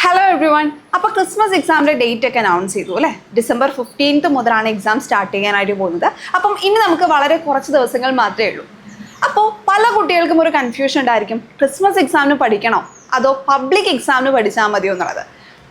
Hello every one. അപ്പോൾ Christmas എക്സാമിൻ്റെ date ഒക്കെ അനൗൺസ് ചെയ്തു അല്ലേ? ഡിസംബർ 15 മുതലാണ് എക്സാം സ്റ്റാർട്ട് ചെയ്യാനായിട്ട് പോകുന്നത്. അപ്പം ഇനി നമുക്ക് വളരെ കുറച്ച് ദിവസങ്ങൾ മാത്രമേ ഉള്ളൂ. അപ്പോൾ പല കുട്ടികൾക്കും ഒരു കൺഫ്യൂഷൻ ഉണ്ടായിരിക്കും, ക്രിസ്മസ് എക്സാമിന് പഠിക്കണോ അതോ പബ്ലിക് എക്സാമിന് പഠിച്ചാൽ മതിയോ എന്നുള്ളത്.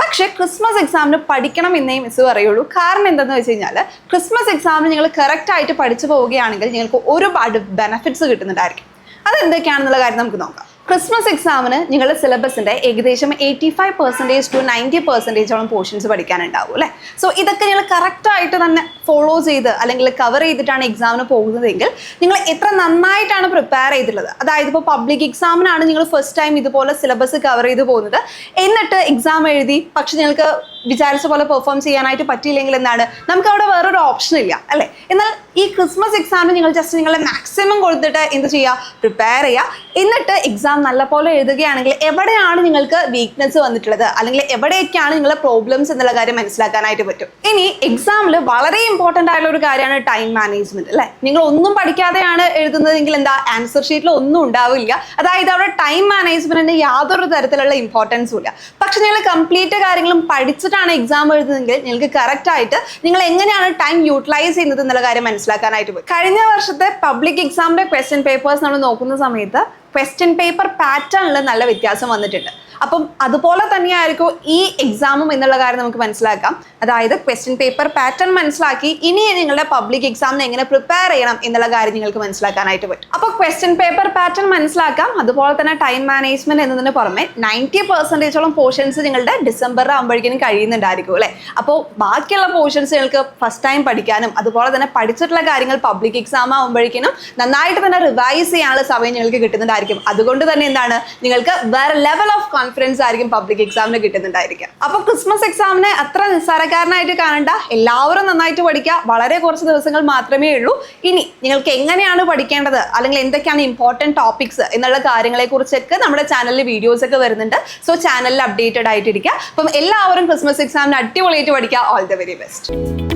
പക്ഷേ ക്രിസ്മസ് എക്സാമിന് പഠിക്കണം എന്നേ മിസ് പറയുള്ളൂ. കാരണം എന്താണെന്ന് വെച്ച് കഴിഞ്ഞാൽ ക്രിസ്മസ് എക്സാമിന് നിങ്ങൾ കറക്റ്റായിട്ട് പഠിച്ചു പോവുകയാണെങ്കിൽ നിങ്ങൾക്ക് ഒരുപാട് ബെനിഫിറ്റ്സ് കിട്ടുന്നുണ്ടായിരിക്കും. അതെന്തൊക്കെയാണെന്നുള്ള കാര്യം നമുക്ക് നോക്കാം. ക്രിസ്മസ് എക്സാമിന് നിങ്ങളുടെ സിലബസിൻ്റെ ഏകദേശം 85% to 90% പോർഷൻസ് പഠിക്കാനുണ്ടാവും അല്ലേ? സോ ഇതൊക്കെ നിങ്ങൾ കറക്റ്റായിട്ട് തന്നെ ഫോളോ ചെയ്ത് അല്ലെങ്കിൽ കവർ ചെയ്തിട്ടാണ് എക്സാമിന് പോകുന്നതെങ്കിൽ നിങ്ങൾ എത്ര നന്നായിട്ടാണ് പ്രിപ്പയർ ചെയ്തിട്ടുള്ളത്. അതായത് ഇപ്പോൾ പബ്ലിക് എക്സാമിനാണ് നിങ്ങൾ ഫസ്റ്റ് ടൈം ഇതുപോലെ സിലബസ് കവർ ചെയ്ത് പോകുന്നത്, എന്നിട്ട് എക്സാം എഴുതി പക്ഷെ നിങ്ങൾക്ക് വിചാരിച്ച പോലെ പെർഫോം ചെയ്യാനായിട്ട് പറ്റിയില്ലെങ്കിൽ എന്താണ്, നമുക്ക് അവിടെ വേറൊരു ഓപ്ഷൻ ഇല്ല അല്ലേ? എന്നാൽ ഈ ക്രിസ്മസ് എക്സാമിന് നിങ്ങൾ ജസ്റ്റ് നിങ്ങളുടെ മാക്സിമം കൊടുത്തിട്ട് എന്ത് ചെയ്യുക, പ്രിപ്പയർ ചെയ്യുക. എന്നിട്ട് എക്സാം നല്ലപോലെ എഴുതുകയാണെങ്കിൽ എവിടെയാണ് നിങ്ങൾക്ക് വീക്ക്നെസ് വന്നിട്ടുള്ളത് അല്ലെങ്കിൽ എവിടെയൊക്കെയാണ് നിങ്ങളുടെ പ്രോബ്ലംസ് എന്നുള്ള കാര്യം മനസ്സിലാക്കാനായിട്ട് പറ്റും. ഇനി എക്സാമിൽ വളരെ ഇമ്പോർട്ടൻ്റ് ആയിട്ടുള്ള ഒരു കാര്യമാണ് ടൈം മാനേജ്മെന്റ് അല്ലേ? നിങ്ങൾ ഒന്നും പഠിക്കാതെയാണ് എഴുതുന്നതെങ്കിൽ എന്താ, ആൻസർ ഷീറ്റിൽ ഒന്നും ഉണ്ടാവില്ല. അതായത് അവിടെ ടൈം മാനേജ്മെന്റിന് യാതൊരു തരത്തിലുള്ള ഇമ്പോർട്ടൻസും ഇല്ല. പക്ഷെ നിങ്ങൾ കംപ്ലീറ്റ് കാര്യങ്ങളും പഠിച്ചിട്ടാണ് എക്സാം എഴുതുന്നതെങ്കിൽ നിങ്ങൾക്ക് കറക്റ്റ് ആയിട്ട് നിങ്ങൾ എങ്ങനെയാണ് ടൈം യൂട്ടിലൈസ് ചെയ്യുന്നത് എന്നുള്ള കാര്യം മനസ്സിലാക്കാനായിട്ട് പറ്റും. കഴിഞ്ഞ വർഷത്തെ പബ്ലിക് എക്സാമിന്റെ ക്വസ്റ്റ്യൻ പേപ്പേഴ്സ് നമ്മൾ നോക്കുന്ന സമയത്ത് ക്വസ്റ്റ്യൻ പേപ്പർ പാറ്റേണിൽ നല്ല വ്യത്യാസം വന്നിട്ടുണ്ട്. അപ്പം അതുപോലെ തന്നെയായിരിക്കും ഈ എക്സാമും എന്നുള്ള കാര്യം നമുക്ക് മനസ്സിലാക്കാം. അതായത് ക്വസ്റ്റ്യൻ പേപ്പർ പാറ്റേൺ മനസ്സിലാക്കി ഇനി നിങ്ങളുടെ പബ്ലിക് എക്സാമിന് എങ്ങനെ പ്രിപ്പയർ ചെയ്യണം എന്നുള്ള കാര്യം നിങ്ങൾക്ക് മനസ്സിലാക്കാനായിട്ട് പറ്റും. അപ്പോൾ ക്വസ്റ്റ്യൻ പേപ്പർ പാറ്റേൺ മനസ്സിലാക്കാം. അതുപോലെ തന്നെ ടൈം മാനേജ്മെന്റ് എന്നതിന് പുറമെ 90% പോർഷൻസ് നിങ്ങളുടെ ഡിസംബർ ആകുമ്പോഴേക്കും കഴിയുന്നുണ്ടായിരിക്കും അല്ലേ? അപ്പോൾ ബാക്കിയുള്ള പോർഷൻസ് നിങ്ങൾക്ക് ഫസ്റ്റ് ടൈം പഠിക്കാനും അതുപോലെ തന്നെ പഠിച്ചിട്ടുള്ള കാര്യങ്ങൾ പബ്ലിക് എക്സാം ആകുമ്പോഴേക്കും നന്നായിട്ട് തന്നെ റിവൈസ് ചെയ്യാനുള്ള സമയം നിങ്ങൾക്ക് കിട്ടുന്നുണ്ടായിരിക്കും. അതുകൊണ്ട് തന്നെ എന്താണ്, നിങ്ങൾക്ക് വേറെ ലെവൽ ഓഫ് കോൺഫിഡൻസ് ആയിരിക്കും പബ്ലിക് എക്സാമിന് കിട്ടുന്നുണ്ടായിരിക്കും. അപ്പോൾ ക്രിസ്മസ് എക്സാമിനെ അത്ര നിസ്സാരക്കാരനായിട്ട് കാണണ്ട, എല്ലാവരും നന്നായിട്ട് പഠിക്കുക. വളരെ കുറച്ച് ദിവസങ്ങൾ മാത്രമേ ഉള്ളൂ. ഇനി നിങ്ങൾക്ക് എങ്ങനെയാണ് പഠിക്കേണ്ടത് അല്ലെങ്കിൽ എന്തൊക്കെയാണ് ഇമ്പോർട്ടൻറ്റ് ടോപ്പിക്സ് എന്നുള്ള കാര്യങ്ങളെ കുറിച്ചൊക്കെ നമ്മുടെ ചാനലിൽ വീഡിയോസ് ഒക്കെ വരുന്നുണ്ട്. സോ ചാനലിൽ അപ്ഡേറ്റഡ് ആയിട്ടിരിക്കുക. അപ്പം എല്ലാവരും ക്രിസ്മസ് എക്സാമിന് അടിപൊളിയായിട്ട് പഠിക്കുക. All the very best.